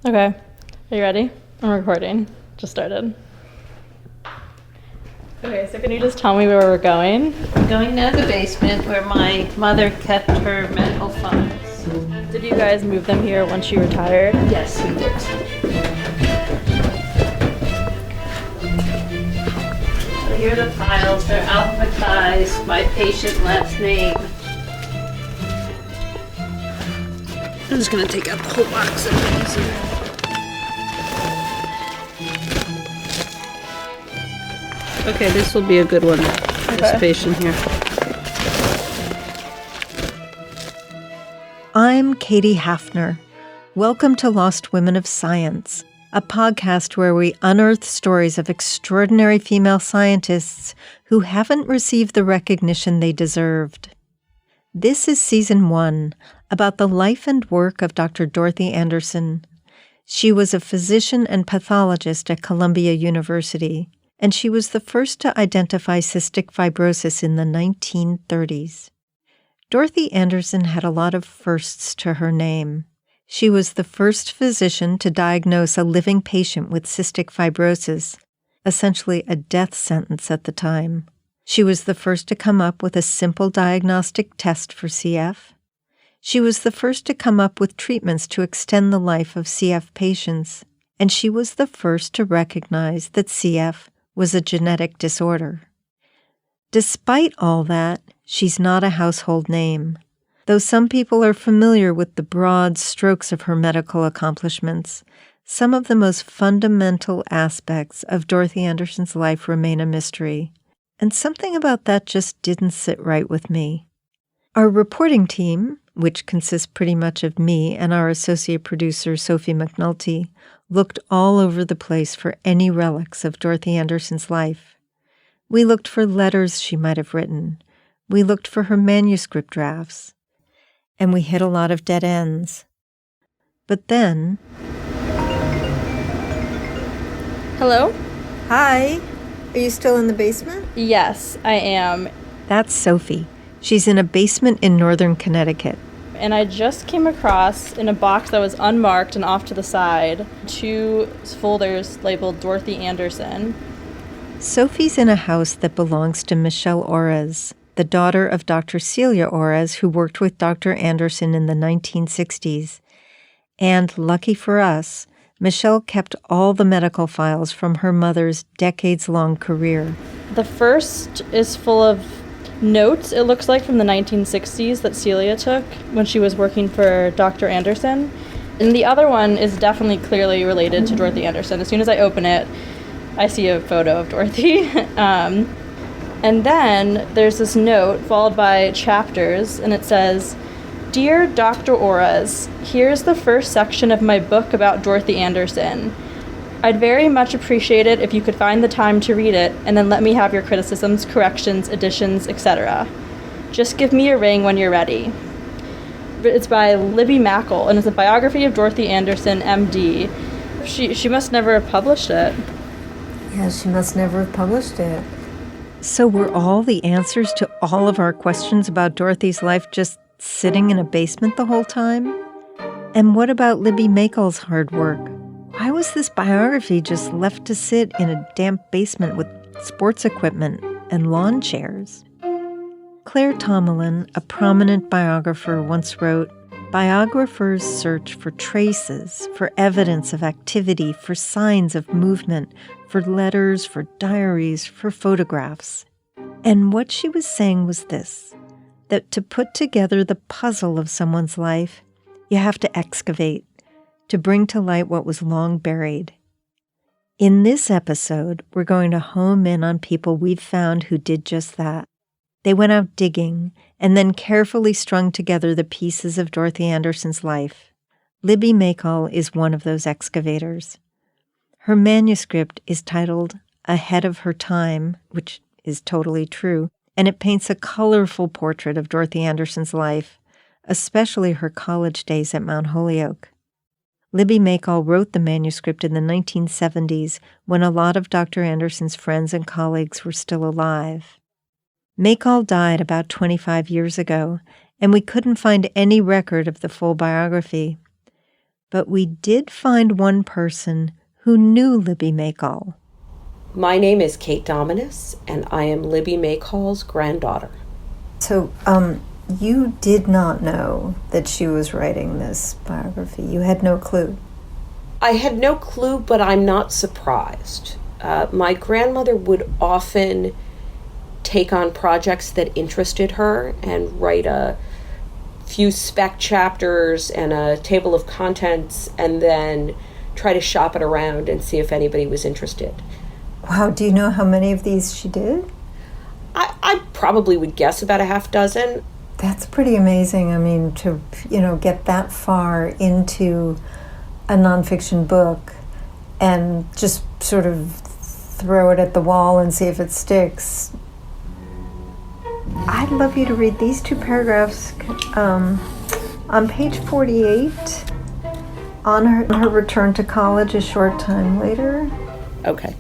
Okay. Are you ready? I'm recording. Just started. Okay, so can you just tell me where we're going? I'm going down to the basement where my mother kept her medical funds. Did you guys move them here once she retired? Yes, we did. So here are the files. They're alphabetized by patient last name. I'm just going to take out the whole box of these here. Okay, this will be a good one. This patient here. I'm Katie Hafner. Welcome to Lost Women of Science, a podcast where we unearth stories of extraordinary female scientists who haven't received the recognition they deserved. This is Season 1, about the life and work of Dr. Dorothy Andersen. She was a physician and pathologist at Columbia University, and she was the first to identify cystic fibrosis in the 1930s. Dorothy Andersen had a lot of firsts to her name. She was the first physician to diagnose a living patient with cystic fibrosis, essentially a death sentence at the time. She was the first to come up with a simple diagnostic test for CF. She was the first to come up with treatments to extend the life of CF patients, and she was the first to recognize that CF was a genetic disorder. Despite all that, she's not a household name, though some people are familiar with the broad strokes of her medical accomplishments. Some of the most fundamental aspects of Dorothy Andersen's life remain a mystery, and something about that just didn't sit right with me. Our reporting team, which consists pretty much of me and our associate producer Sophie McNulty, looked all over the place for any relics of Dorothy Andersen's life. We looked for letters she might have written. We looked for her manuscript drafts. And we hit a lot of dead ends. But then... Hello? Hi! Are you still in the basement? Yes, I am. That's Sophie. She's in a basement in northern Connecticut. And I just came across, in a box that was unmarked and off to the side, 2 folders labeled Dorothy Andersen. Sophie's in a house that belongs to Michelle Orez, the daughter of Dr. Celia Orez, who worked with Dr. Andersen in the 1960s. And, lucky for us, Michelle kept all the medical files from her mother's decades-long career. The first is full of notes, it looks like, from the 1960s that Celia took when she was working for Dr. Andersen. And the other one is definitely clearly related to Dorothy Andersen. As soon as I open it, I see a photo of Dorothy. And then there's this note followed by chapters, and it says, "Dear Dr. Orez, here's the first section of my book about Dorothy Andersen. I'd very much appreciate it if you could find the time to read it and then let me have your criticisms, corrections, additions, etc. Just give me a ring when you're ready." It's by Libby Mackle, and it's a biography of Dorothy Andersen, MD. She must never have published it. Yeah, she must never have published it. So were all the answers to all of our questions about Dorothy's life just sitting in a basement the whole time? And what about Libby Mackle's hard work? Why was this biography just left to sit in a damp basement with sports equipment and lawn chairs? Claire Tomalin, a prominent biographer, once wrote, "Biographers search for traces, for evidence of activity, for signs of movement, for letters, for diaries, for photographs." And what she was saying was this, that to put together the puzzle of someone's life, you have to excavate, to bring to light what was long buried. In this episode, we're going to home in on people we've found who did just that. They went out digging and then carefully strung together the pieces of Dorothy Andersen's life. Libby Mackle is one of those excavators. Her manuscript is titled Ahead of Her Time, which is totally true, and it paints a colorful portrait of Dorothy Andersen's life, especially her college days at Mount Holyoke. Libby Mackle wrote the manuscript in the 1970s when a lot of Dr. Andersen's friends and colleagues were still alive. Mackle died about 25 years ago, and we couldn't find any record of the full biography. But we did find one person who knew Libby Maycall. My name is Kate Dominus, and I am Libby Maycall's granddaughter. So, you did not know that she was writing this biography. You had no clue. I had no clue, but I'm not surprised. My grandmother would often take on projects that interested her and write a few spec chapters and a table of contents and then try to shop it around and see if anybody was interested. Wow, do you know how many of these she did? I probably would guess about a half dozen. That's pretty amazing. I mean, to, get that far into a nonfiction book and just sort of throw it at the wall and see if it sticks. I'd love you to read these two paragraphs on page 48, on her return to college a short time later. Okay.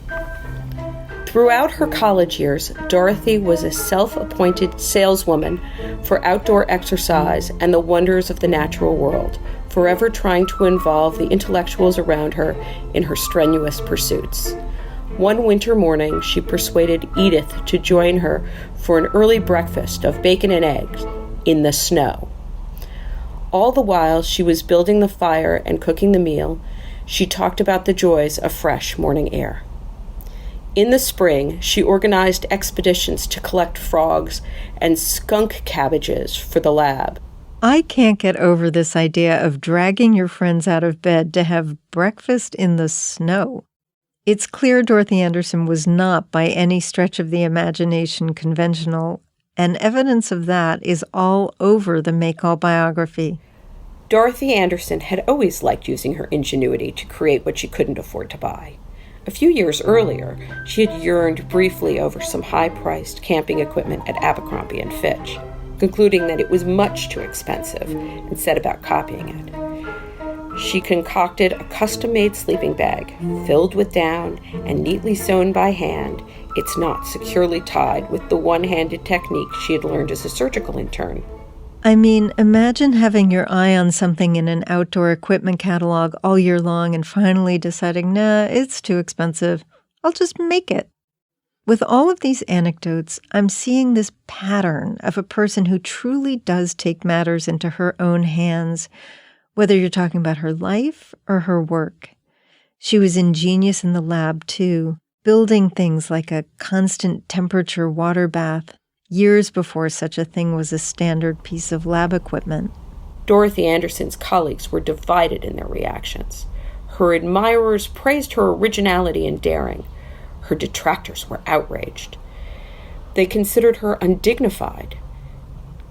Throughout her college years, Dorothy was a self-appointed saleswoman for outdoor exercise and the wonders of the natural world, forever trying to involve the intellectuals around her in her strenuous pursuits. One winter morning, she persuaded Edith to join her for an early breakfast of bacon and eggs in the snow. All the while she was building the fire and cooking the meal, she talked about the joys of fresh morning air. In the spring, she organized expeditions to collect frogs and skunk cabbages for the lab. I can't get over this idea of dragging your friends out of bed to have breakfast in the snow. It's clear Dorothy Andersen was not by any stretch of the imagination conventional, and evidence of that is all over the Maycall biography. Dorothy Andersen had always liked using her ingenuity to create what she couldn't afford to buy. A few years earlier, she had yearned briefly over some high-priced camping equipment at Abercrombie & Fitch, concluding that it was much too expensive, and set about copying it. She concocted a custom-made sleeping bag, filled with down and neatly sewn by hand, its knots securely tied with the one-handed technique she had learned as a surgical intern. I mean, imagine having your eye on something in an outdoor equipment catalog all year long and finally deciding, nah, it's too expensive. I'll just make it. With all of these anecdotes, I'm seeing this pattern of a person who truly does take matters into her own hands, whether you're talking about her life or her work. She was ingenious in the lab, too, building things like a constant temperature water bath, years before such a thing was a standard piece of lab equipment. Dorothy Andersen's colleagues were divided in their reactions. Her admirers praised her originality and daring. Her detractors were outraged. They considered her undignified.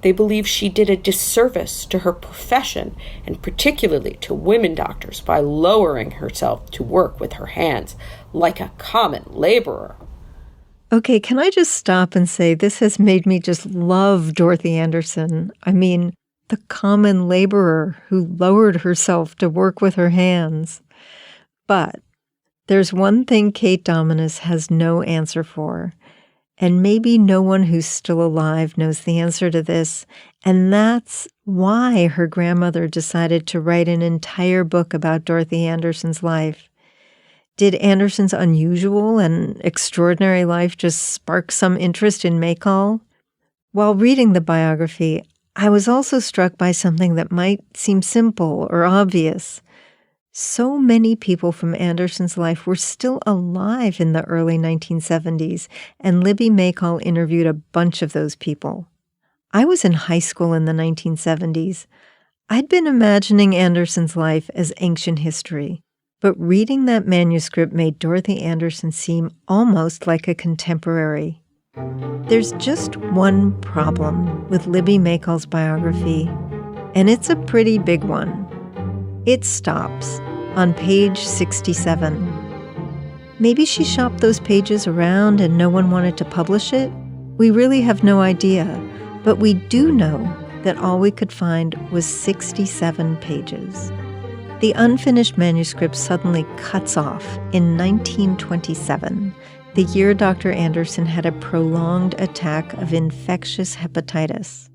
They believed she did a disservice to her profession, and particularly to women doctors, by lowering herself to work with her hands like a common laborer. Okay, can I just stop and say this has made me just love Dorothy Andersen? I mean, the common laborer who lowered herself to work with her hands. But there's one thing Kate Dominus has no answer for, and maybe no one who's still alive knows the answer to this, and that's why her grandmother decided to write an entire book about Dorothy Andersen's life. Did Andersen's unusual and extraordinary life just spark some interest in Maycall? While reading the biography, I was also struck by something that might seem simple or obvious. So many people from Andersen's life were still alive in the early 1970s, and Libby Maycall interviewed a bunch of those people. I was in high school in the 1970s. I'd been imagining Andersen's life as ancient history. But reading that manuscript made Dorothy Andersen seem almost like a contemporary. There's just one problem with Libby Maycall's biography, and it's a pretty big one. It stops on page 67. Maybe she shopped those pages around and no one wanted to publish it? We really have no idea, but we do know that all we could find was 67 pages. The unfinished manuscript suddenly cuts off in 1927, the year Dr. Andersen had a prolonged attack of infectious hepatitis.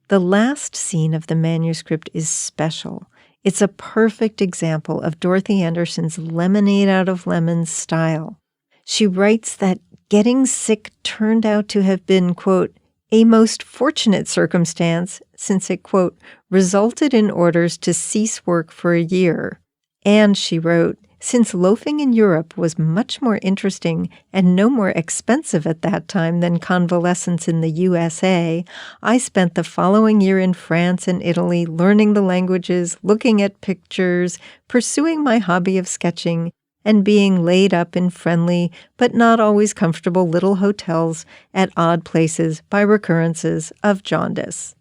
The last scene of the manuscript is special. It's a perfect example of Dorothy Andersen's lemonade out of lemons style. She writes that getting sick turned out to have been, quote, a most fortunate circumstance since it, quote, resulted in orders to cease work for a year. And, she wrote, since loafing in Europe was much more interesting and no more expensive at that time than convalescence in the USA, I spent the following year in France and Italy learning the languages, looking at pictures, pursuing my hobby of sketching, and being laid up in friendly but not always comfortable little hotels at odd places by recurrences of jaundice.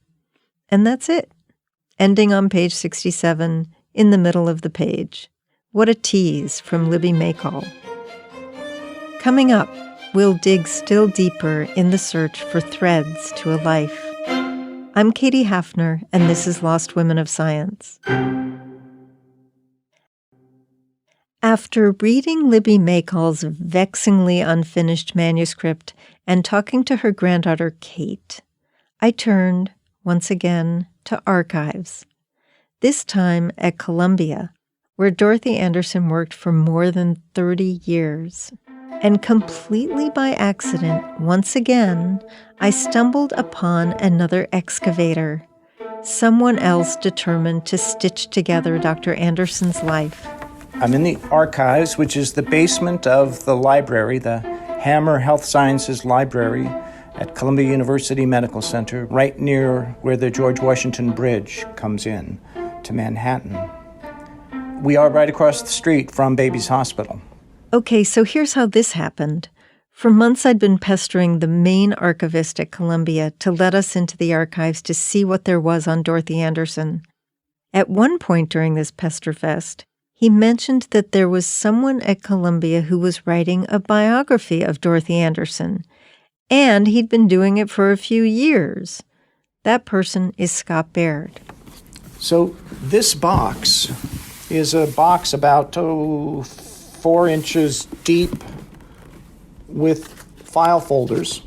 And that's it, ending on page 67 in the middle of the page. What a tease from Libby Maycall. Coming up, we'll dig still deeper in the search for threads to a life. I'm Katie Hafner, and this is Lost Women of Science. After reading Libby Maycall's vexingly unfinished manuscript and talking to her granddaughter Kate, I turned, once again, to archives, this time at Columbia, where Dorothy Andersen worked for more than 30 years. And completely by accident, once again, I stumbled upon another excavator, someone else determined to stitch together Dr. Andersen's life. I'm in the archives, which is the basement of the library, the Hammer Health Sciences Library at Columbia University Medical Center, right near where the George Washington Bridge comes in to Manhattan. We are right across the street from Baby's Hospital. Okay, so here's how this happened. For months, I'd been pestering the main archivist at Columbia to let us into the archives to see what there was on Dorothy Andersen. At one point during this pesterfest, he mentioned that there was someone at Columbia who was writing a biography of Dorothy Andersen, and he'd been doing it for a few years. That person is Scott Baird. So this box is a box about 4 inches deep with file folders.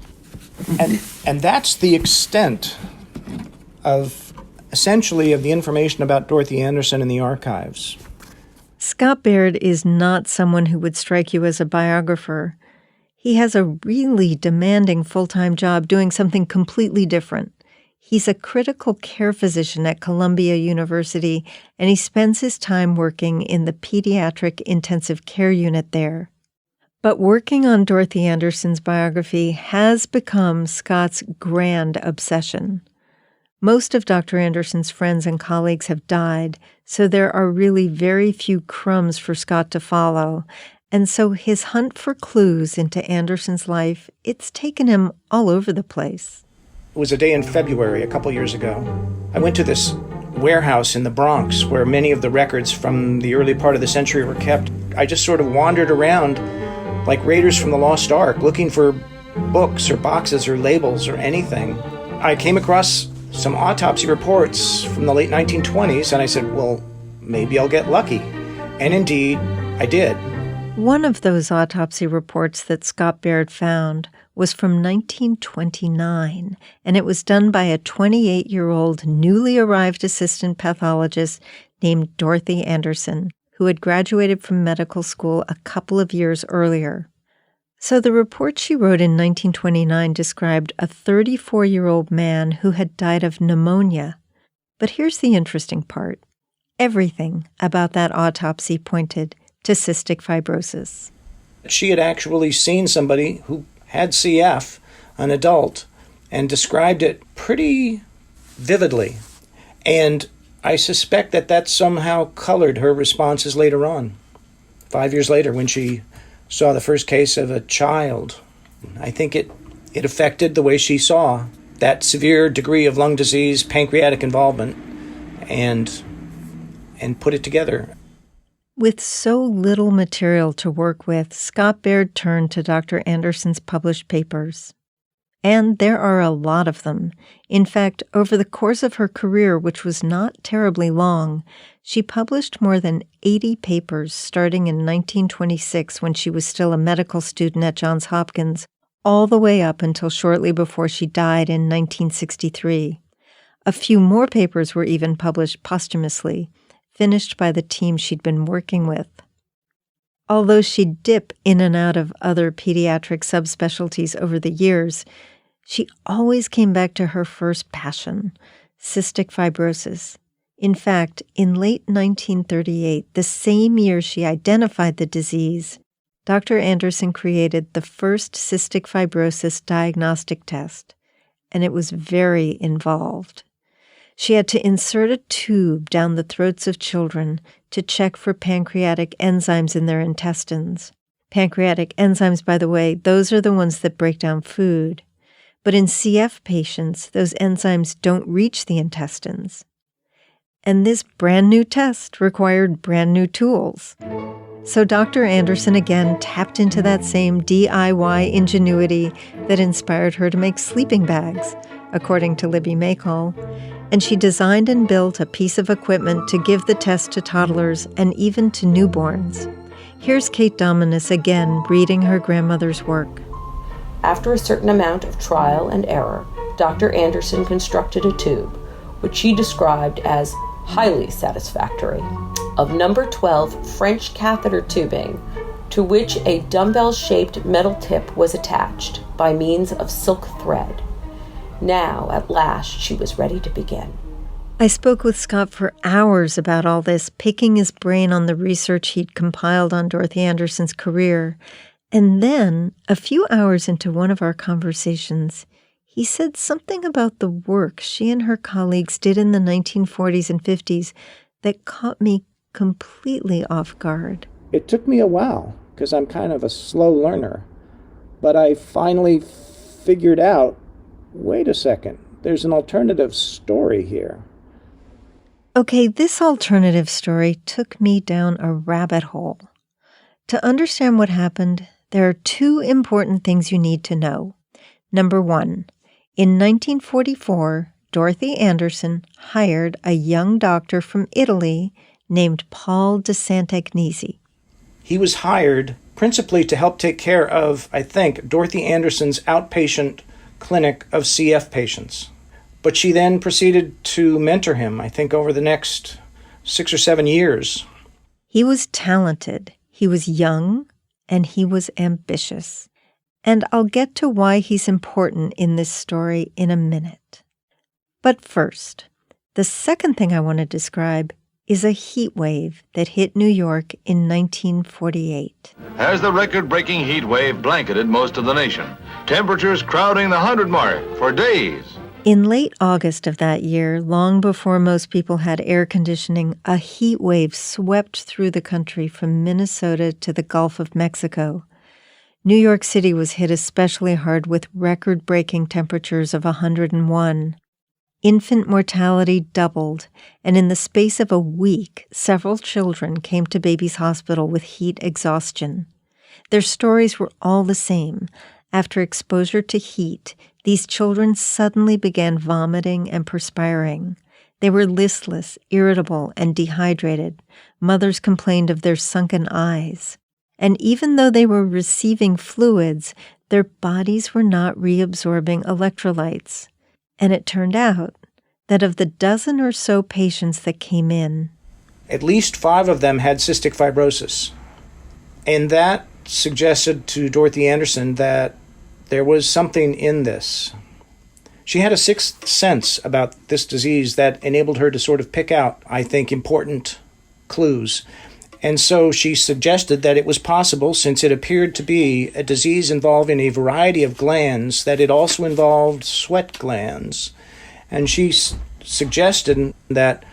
And that's the extent of, essentially, of the information about Dorothy Andersen in the archives. Scott Baird is not someone who would strike you as a biographer. He has a really demanding full-time job doing something completely different. He's a critical care physician at Columbia University, and he spends his time working in the pediatric intensive care unit there. But working on Dorothy Andersen's biography has become Scott's grand obsession. Most of Dr. Andersen's friends and colleagues have died, so there are really very few crumbs for Scott to follow. And so his hunt for clues into Andersen's life, it's taken him all over the place. It was a day in February a couple years ago. I went to this warehouse in the Bronx where many of the records from the early part of the century were kept. I just sort of wandered around like raiders from the Lost Ark, looking for books or boxes or labels or anything. I came across some autopsy reports from the late 1920s, and I said, well, maybe I'll get lucky. And indeed, I did. One of those autopsy reports that Scott Baird found was from 1929, and it was done by a 28-year-old newly arrived assistant pathologist named Dorothy Andersen, who had graduated from medical school a couple of years earlier. So the report she wrote in 1929 described a 34-year-old man who had died of pneumonia. But here's the interesting part. Everything about that autopsy pointed to cystic fibrosis. She had actually seen somebody who had CF, an adult, and described it pretty vividly. And I suspect that somehow colored her responses later on. 5 years later, when she saw the first case of a child, I think it affected the way she saw that severe degree of lung disease, pancreatic involvement, and put it together. With so little material to work with, Scott Baird turned to Dr. Andersen's published papers. And there are a lot of them. In fact, over the course of her career, which was not terribly long, she published more than 80 papers starting in 1926 when she was still a medical student at Johns Hopkins, all the way up until shortly before she died in 1963. A few more papers were even published posthumously. finished by the team she'd been working with. Although she'd dip in and out of other pediatric subspecialties over the years, she always came back to her first passion, cystic fibrosis. In fact, in late 1938, the same year she identified the disease, Dr. Andersen created the first cystic fibrosis diagnostic test, and it was very involved. She had to insert a tube down the throats of children to check for pancreatic enzymes in their intestines. Pancreatic enzymes, by the way, those are the ones that break down food. But in CF patients, those enzymes don't reach the intestines. And this brand new test required brand new tools. So Dr. Andersen again tapped into that same DIY ingenuity that inspired her to make sleeping bags, according to Libby Maycall, and she designed and built a piece of equipment to give the test to toddlers and even to newborns. Here's Kate Dominus again reading her grandmother's work. After a certain amount of trial and error, Dr. Andersen constructed a tube, which she described as highly satisfactory, of number 12 French catheter tubing, to which a dumbbell-shaped metal tip was attached by means of silk thread. Now, at last, she was ready to begin. I spoke with Scott for hours about all this, picking his brain on the research he'd compiled on Dorothy Andersen's career. And then, a few hours into one of our conversations, he said something about the work she and her colleagues did in the 1940s and 50s that caught me completely off guard. It took me a while, because I'm kind of a slow learner. But I finally figured out, wait a second, there's an alternative story here. Okay, this alternative story took me down a rabbit hole. To understand what happened, there are two important things you need to know. Number one, in 1944, Dorothy Andersen hired a young doctor from Italy named Paul de Sant'Agnese. He was hired principally to help take care of, I think, Dorothy Andersen's outpatient clinic of CF patients. But she then proceeded to mentor him, I think, over the next 6 or 7 years. He was talented, he was young, and he was ambitious. And I'll get to why he's important in this story in a minute. But first, the second thing I want to describe is a heat wave that hit New York in 1948. As the record-breaking heat wave blanketed most of the nation, temperatures crowding the 100 mark for days. In late August of that year, long before most people had air conditioning, a heat wave swept through the country from Minnesota to the Gulf of Mexico. New York City was hit especially hard with record-breaking temperatures of 101. Infant mortality doubled, and in the space of a week, several children came to Baby's Hospital with heat exhaustion. Their stories were all the same. After exposure to heat, these children suddenly began vomiting and perspiring. They were listless, irritable, and dehydrated. Mothers complained of their sunken eyes. And even though they were receiving fluids, their bodies were not reabsorbing electrolytes. And it turned out that of the dozen or so patients that came in, at least 5 of them had cystic fibrosis. And that suggested to Dorothy Andersen that there was something in this. She had a sixth sense about this disease that enabled her to sort of pick out, I think, important clues. And so she suggested that it was possible, since it appeared to be a disease involving a variety of glands, that it also involved sweat glands. And she suggested that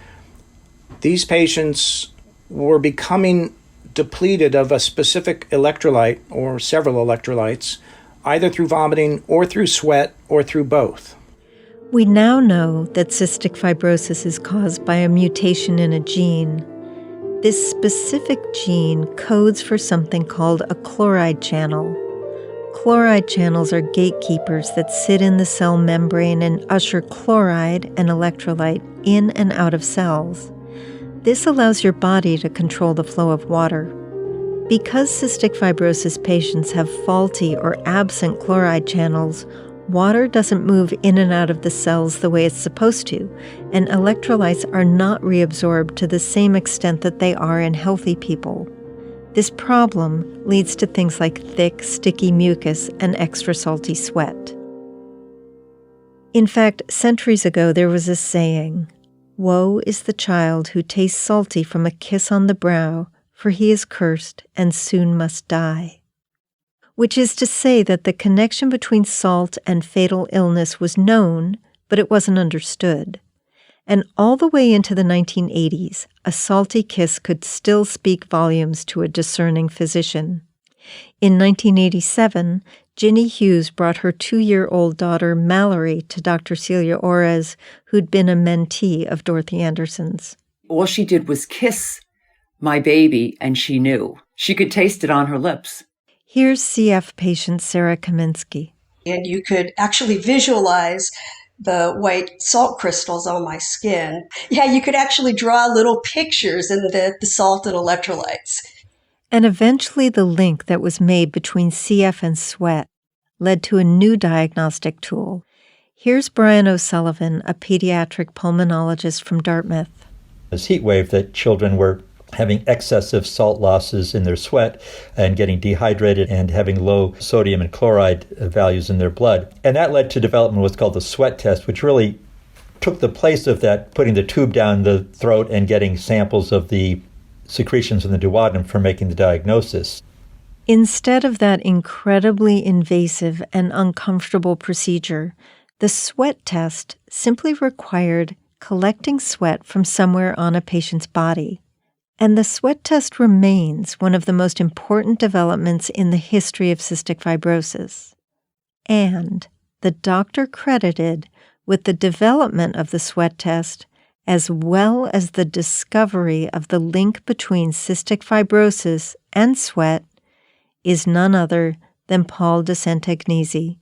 these patients were becoming depleted of a specific electrolyte or several electrolytes, either through vomiting or through sweat or through both. We now know that cystic fibrosis is caused by a mutation in a gene. This specific gene codes for something called a chloride channel. Chloride channels are gatekeepers that sit in the cell membrane and usher chloride, an electrolyte, in and out of cells. This allows your body to control the flow of water. Because cystic fibrosis patients have faulty or absent chloride channels, Water doesn't move in and out of the cells the way it's supposed to, and electrolytes are not reabsorbed to the same extent that they are in healthy people. This problem leads to things like thick, sticky mucus and extra salty sweat. In fact, centuries ago there was a saying, "Woe is the child who tastes salty from a kiss on the brow, for he is cursed and soon must die." Which is to say that the connection between salt and fatal illness was known, but it wasn't understood. And all the way into the 1980s, a salty kiss could still speak volumes to a discerning physician. In 1987, Ginny Hughes brought her 2-year-old daughter Mallory to Dr. Celia Orez, who'd been a mentee of Dorothy Andersen's. All she did was kiss my baby, and she knew. She could taste it on her lips. Here's CF patient Sarah Kaminsky. And you could actually visualize the white salt crystals on my skin. Yeah, you could actually draw little pictures in the salt and electrolytes. And eventually the link that was made between CF and sweat led to a new diagnostic tool. Here's Brian O'Sullivan, a pediatric pulmonologist from Dartmouth. This heat wave that children were having excessive salt losses in their sweat and getting dehydrated and having low sodium and chloride values in their blood. And that led to development of what's called the sweat test, which really took the place of that, putting the tube down the throat and getting samples of the secretions in the duodenum for making the diagnosis. Instead of that incredibly invasive and uncomfortable procedure, the sweat test simply required collecting sweat from somewhere on a patient's body. And the sweat test remains one of the most important developments in the history of cystic fibrosis. And the doctor credited with the development of the sweat test as well as the discovery of the link between cystic fibrosis and sweat is none other than Paul de Sant'Agnesi,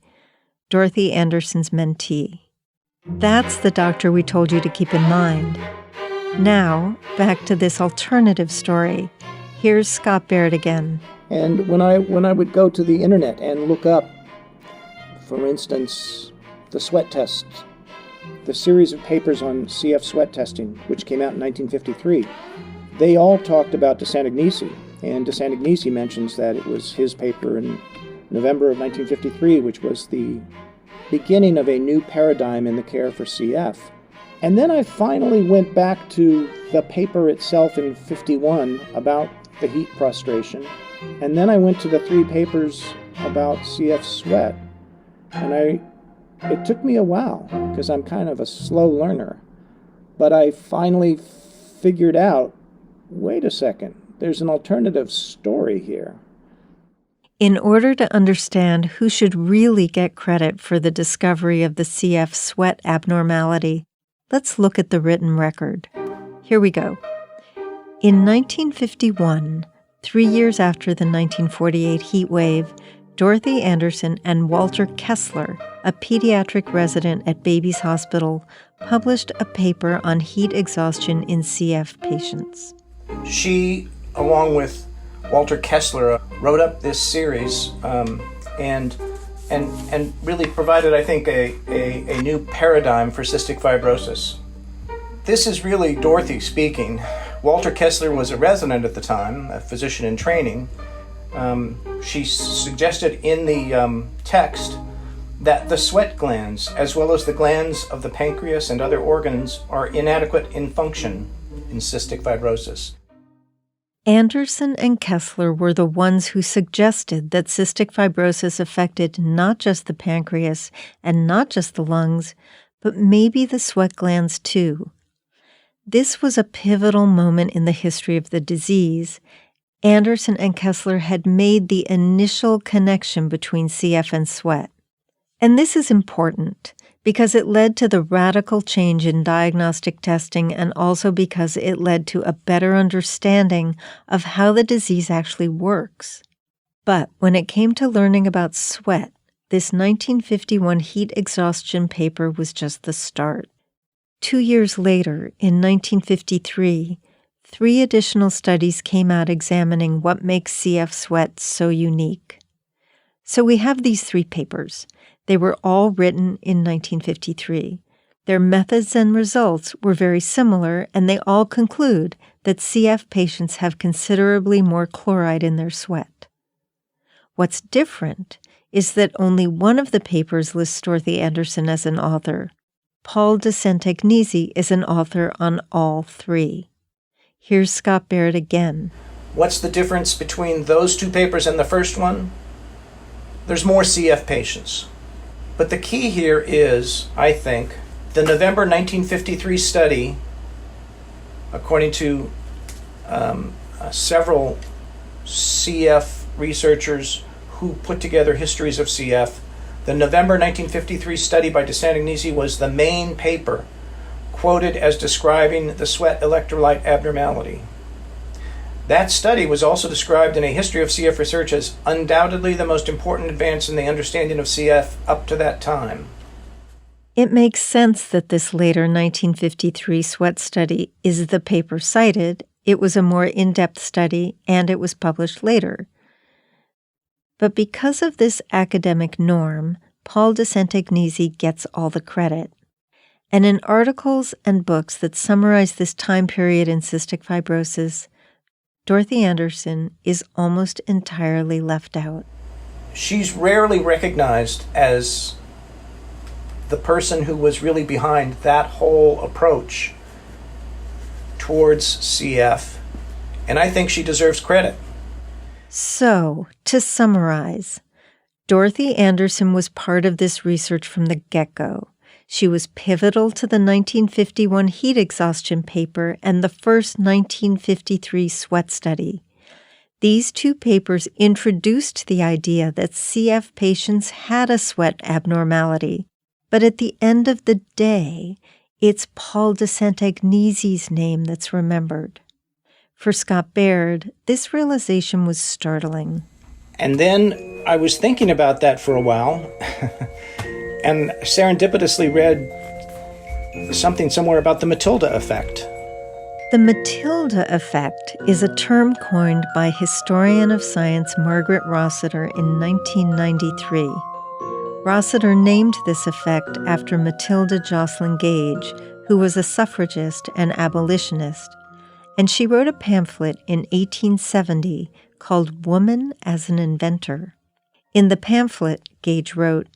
Dorothy Andersen's mentee. That's the doctor we told you to keep in mind. Now, back to this alternative story. Here's Scott Baird again. And when I would go to the internet and look up, for instance, the sweat test, the series of papers on CF sweat testing, which came out in 1953, they all talked about de Sant'Agnesi. And de Sant'Agnesi mentions that it was his paper in November of 1953, which was the beginning of a new paradigm in the care for CF. And then I finally went back to the paper itself in 51 about the heat prostration. And then I went to the 3 papers about CF sweat. And it took me a while because I'm kind of a slow learner. But I finally figured out, wait a second, there's an alternative story here. In order to understand who should really get credit for the discovery of the CF sweat abnormality, let's look at the written record. Here we go. In 1951, 3 years after the 1948 heat wave, Dorothy Andersen and Walter Kessler, a pediatric resident at Babies Hospital, published a paper on heat exhaustion in CF patients. She, along with Walter Kessler, wrote up this series and really provided, I think, a new paradigm for cystic fibrosis. This is really Dorothy speaking. Walter Kessler was a resident at the time, a physician in training. She suggested in the text that the sweat glands, as well as the glands of the pancreas and other organs, are inadequate in function in cystic fibrosis. Andersen and Kessler were the ones who suggested that cystic fibrosis affected not just the pancreas and not just the lungs, but maybe the sweat glands too. This was a pivotal moment in the history of the disease. Andersen and Kessler had made the initial connection between CF and sweat. And this is important because it led to the radical change in diagnostic testing and also because it led to a better understanding of how the disease actually works. But when it came to learning about sweat, this 1951 heat exhaustion paper was just the start. 2 years later, in 1953, 3 additional studies came out examining what makes CF sweat so unique. So we have these 3 papers. They were all written in 1953. Their methods and results were very similar, and they all conclude that CF patients have considerably more chloride in their sweat. What's different is that only one of the papers lists Dorothy Andersen as an author. Paul de Sant'Agnesi is an author on all three. Here's Scott Baird again. What's the difference between those two papers and the first one? There's more CF patients. But the key here is, I think, the November 1953 study, according to several CF researchers who put together histories of CF, the November 1953 study by de Sant'Agnesi was the main paper quoted as describing the sweat electrolyte abnormality. That study was also described in a history of CF research as undoubtedly the most important advance in the understanding of CF up to that time. It makes sense that this later 1953 sweat study is the paper cited. It was a more in-depth study, and it was published later. But because of this academic norm, Paul de Sant'Agnesi gets all the credit. And in articles and books that summarize this time period in cystic fibrosis, Dorothy Andersen is almost entirely left out. She's rarely recognized as the person who was really behind that whole approach towards CF, and I think she deserves credit. So, to summarize, Dorothy Andersen was part of this research from the get-go. She was pivotal to the 1951 heat exhaustion paper and the first 1953 sweat study. These two papers introduced the idea that CF patients had a sweat abnormality, but at the end of the day, it's Paul de Sant'Agnesi's name that's remembered. For Scott Baird, this realization was startling. And then I was thinking about that for a while, and serendipitously read something somewhere about the Matilda effect. The Matilda effect is a term coined by historian of science Margaret Rossiter in 1993. Rossiter named this effect after Matilda Jocelyn Gage, who was a suffragist and abolitionist, and she wrote a pamphlet in 1870 called Woman as an Inventor. In the pamphlet, Gage wrote,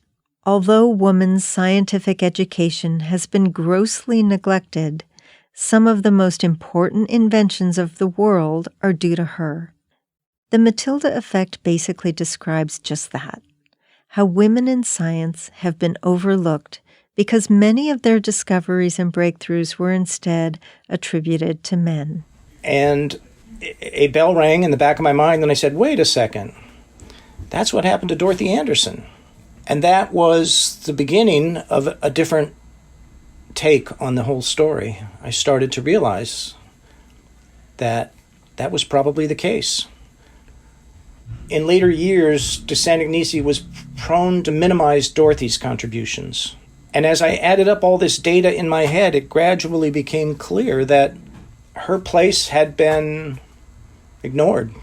"Although woman's scientific education has been grossly neglected, some of the most important inventions of the world are due to her." The Matilda effect basically describes just that, how women in science have been overlooked because many of their discoveries and breakthroughs were instead attributed to men. And a bell rang in the back of my mind, and I said, wait a second, that's what happened to Dorothy Andersen. And that was the beginning of a different take on the whole story. I started to realize that that was probably the case. In later years, de Sant'Agnesi was prone to minimize Dorothy's contributions. And as I added up all this data in my head, it gradually became clear that her place had been ignored.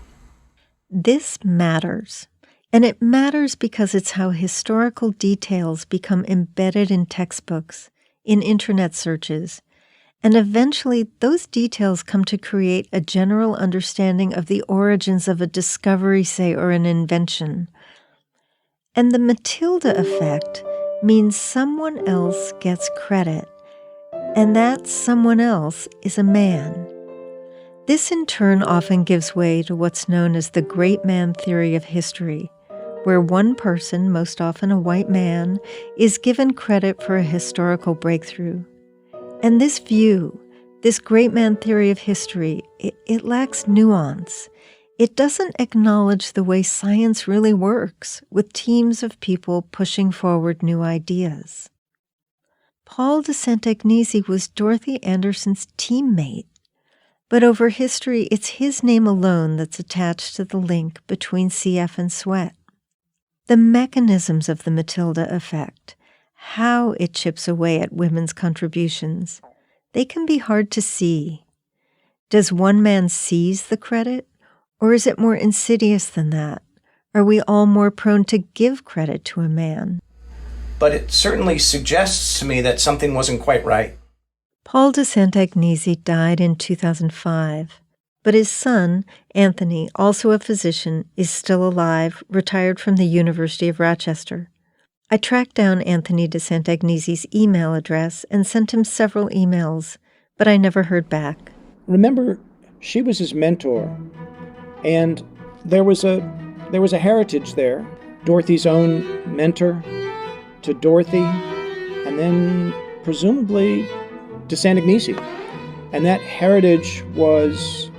This matters. And it matters because it's how historical details become embedded in textbooks, in internet searches, and eventually those details come to create a general understanding of the origins of a discovery, say, or an invention. And the Matilda effect means someone else gets credit, and that someone else is a man. This in turn often gives way to what's known as the great man theory of history, where one person, most often a white man, is given credit for a historical breakthrough. And this view, this great man theory of history, it lacks nuance. It doesn't acknowledge the way science really works, with teams of people pushing forward new ideas. Paul de Sant'Agnesi was Dorothy Andersen's teammate, but over history, it's his name alone that's attached to the link between CF and sweat. The mechanisms of the Matilda effect, how it chips away at women's contributions, they can be hard to see. Does one man seize the credit, or is it more insidious than that? Are we all more prone to give credit to a man? but it certainly suggests to me that something wasn't quite right. Paul de Santagnesi died in 2005, but his son, Anthony, also a physician, is still alive, retired from the University of Rochester. I tracked down Anthony de Santagnesi's email address and sent him several emails, but I never heard back. Remember, she was his mentor, and there was a heritage there. Dorothy's own mentor to Dorothy, and then presumably de Santagnesi. And that heritage was,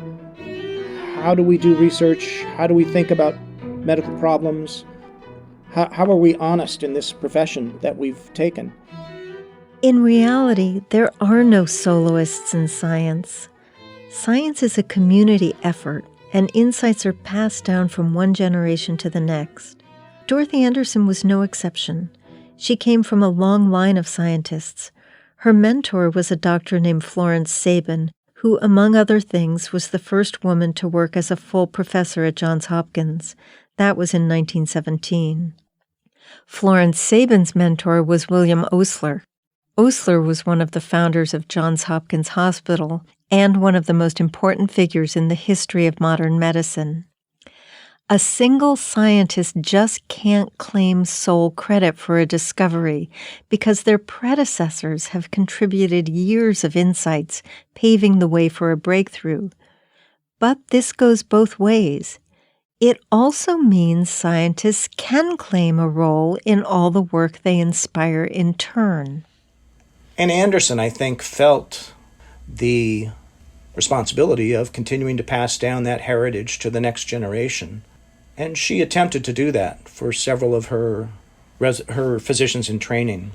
how do we do research? How do we think about medical problems? How are we honest in this profession that we've taken? In reality, there are no soloists in science. Science is a community effort, and insights are passed down from one generation to the next. Dorothy Andersen was no exception. She came from a long line of scientists. Her mentor was a doctor named Florence Sabin, who, among other things, was the first woman to work as a full professor at Johns Hopkins. That was in 1917. Florence Sabin's mentor was William Osler. Osler was one of the founders of Johns Hopkins Hospital and one of the most important figures in the history of modern medicine. A single scientist just can't claim sole credit for a discovery because their predecessors have contributed years of insights, paving the way for a breakthrough. But this goes both ways. It also means scientists can claim a role in all the work they inspire in turn. And Andersen, I think, felt the responsibility of continuing to pass down that heritage to the next generation. And she attempted to do that for several of her physicians in training.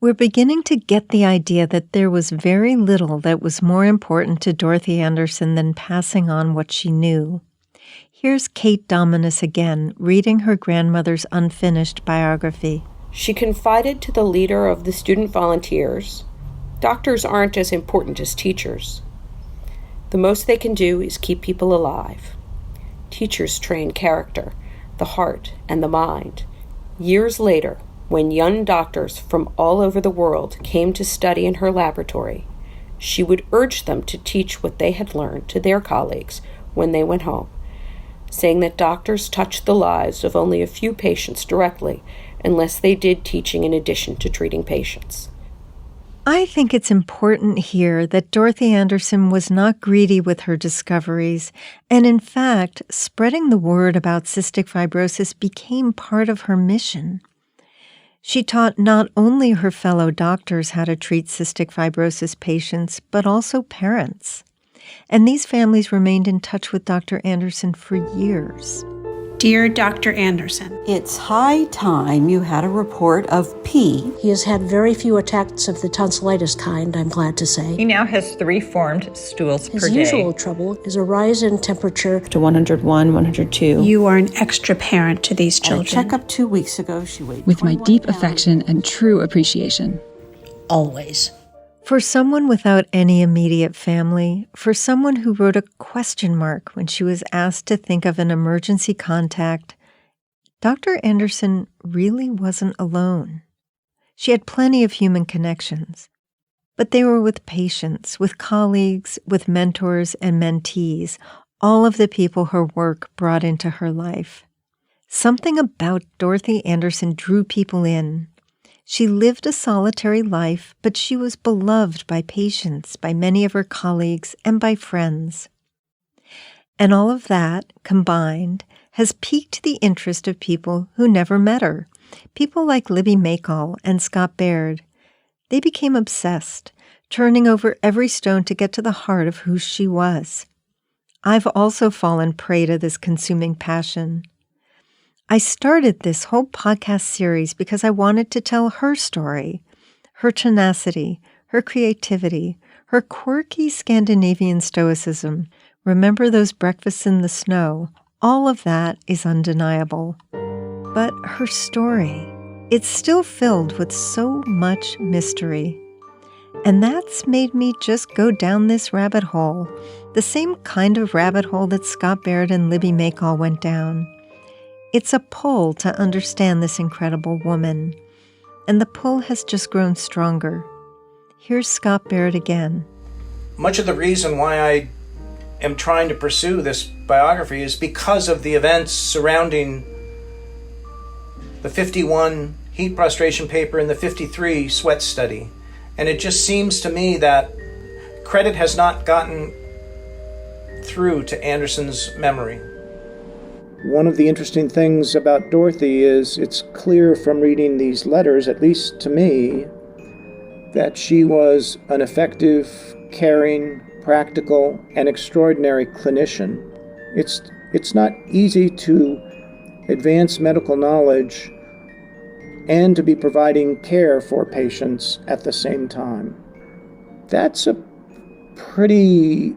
We're beginning to get the idea that there was very little that was more important to Dorothy Andersen than passing on what she knew. Here's Kate Dominus again, reading her grandmother's unfinished biography. She confided to the leader of the student volunteers, "Doctors aren't as important as teachers. The most they can do is keep people alive. Teachers train character, the heart, and the mind." Years later, when young doctors from all over the world came to study in her laboratory, she would urge them to teach what they had learned to their colleagues when they went home, saying that doctors touched the lives of only a few patients directly unless they did teaching in addition to treating patients. I think it's important here that Dorothy Andersen was not greedy with her discoveries, and in fact, spreading the word about cystic fibrosis became part of her mission. She taught not only her fellow doctors how to treat cystic fibrosis patients, but also parents. And these families remained in touch with Dr. Andersen for years. Dear Dr. Andersen, it's high time you had a report of P. He has had very few attacks of the tonsillitis kind, I'm glad to say. He now has 3 formed stools per day. His usual trouble is a rise in temperature to 101, 102. You are an extra parent to these children. At a checkup 2 weeks ago, she weighed with my deep affection and true appreciation. Always. For someone without any immediate family, for someone who wrote a question mark when she was asked to think of an emergency contact, Dr. Andersen really wasn't alone. She had plenty of human connections, but they were with patients, with colleagues, with mentors and mentees, all of the people her work brought into her life. Something about Dorothy Andersen drew people in. She lived a solitary life, but she was beloved by patients, by many of her colleagues, and by friends. And all of that, combined, has piqued the interest of people who never met her, people like Libby Makall and Scott Baird. They became obsessed, turning over every stone to get to the heart of who she was. I've also fallen prey to this consuming passion. I started this whole podcast series because I wanted to tell her story, her tenacity, her creativity, her quirky Scandinavian stoicism. Remember those breakfasts in the snow? All of that is undeniable. But her story, it's still filled with so much mystery. And that's made me just go down this rabbit hole, the same kind of rabbit hole that Scott Baird and Libby Makall went down. It's a pull to understand this incredible woman. and the pull has just grown stronger. Here's Scott Baird again. Much of the reason why I am trying to pursue this biography is because of the events surrounding the 51 heat prostration paper and the 53 sweat study. And it just seems to me that credit has not gotten through to Andersen's memory. One of the interesting things about Dorothy is it's clear from reading these letters, at least to me, that she was an effective, caring, practical, and extraordinary clinician. It's not easy to advance medical knowledge and to be providing care for patients at the same time. That's a pretty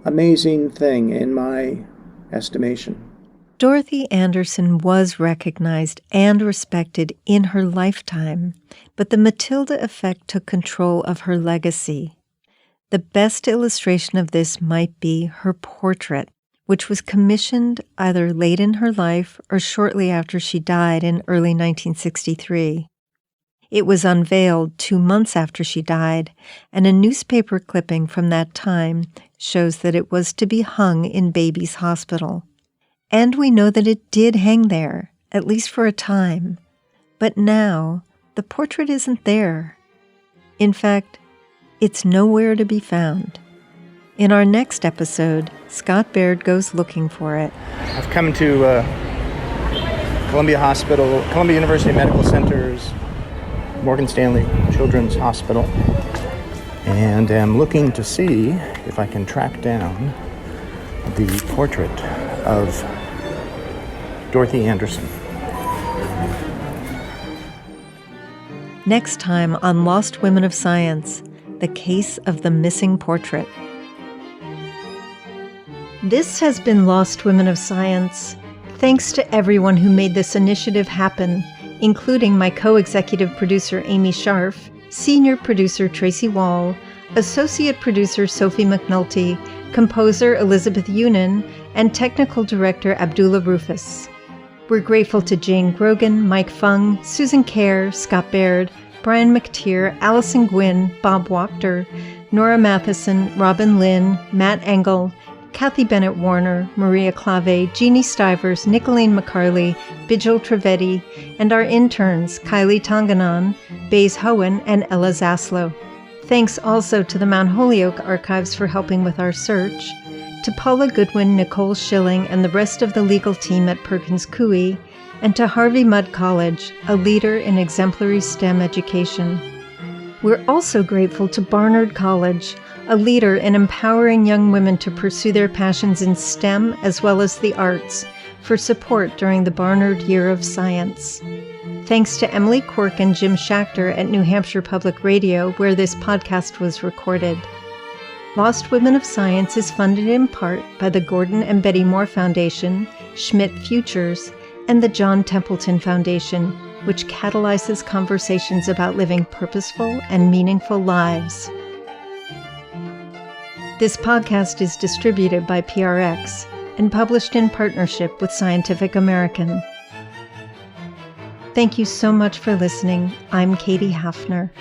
amazing thing in my estimation. Dorothy Andersen was recognized and respected in her lifetime, but the Matilda effect took control of her legacy. The best illustration of this might be her portrait, which was commissioned either late in her life or shortly after she died in early 1963. It was unveiled 2 months after she died, and a newspaper clipping from that time shows that it was to be hung in Baby's Hospital. And we know that it did hang there, at least for a time. But now, the portrait isn't there. In fact, it's nowhere to be found. In our next episode, Scott Baird goes looking for it. I've come to Columbia Hospital, Columbia University Medical Center's Morgan Stanley Children's Hospital, and am looking to see if I can track down the portrait of Dorothy Andersen. Next time on Lost Women of Science, the case of the missing portrait. This has been Lost Women of Science. Thanks to everyone who made this initiative happen, including my co-executive producer Amy Scharf, senior producer Tracy Wall, associate producer Sophie McNulty, composer Elizabeth Yunin, and technical director Abdullah Rufus. We're grateful to Jane Grogan, Mike Fung, Susan Kerr, Scott Baird, Brian McTeer, Allison Gwynn, Bob Wachter, Nora Matheson, Robin Lynn, Matt Engel, Kathy Bennett Warner, Maria Clave, Jeannie Stivers, Nicolene McCarley, Bijal Trivedi, and our interns Kylie Tonganan, Baze Hohen, and Ella Zaslow. Thanks also to the Mount Holyoke Archives for helping with our search, to Paula Goodwin, Nicole Schilling, and the rest of the legal team at Perkins Coie, and to Harvey Mudd College, a leader in exemplary STEM education. We're also grateful to Barnard College, a leader in empowering young women to pursue their passions in STEM as well as the arts, for support during the Barnard Year of Science. Thanks to Emily Quirk and Jim Schachter at New Hampshire Public Radio, where this podcast was recorded. Lost Women of Science is funded in part by the Gordon and Betty Moore Foundation, Schmidt Futures, and the John Templeton Foundation, which catalyzes conversations about living purposeful and meaningful lives. This podcast is distributed by PRX and published in partnership with Scientific American. Thank you so much for listening. I'm Katie Hafner.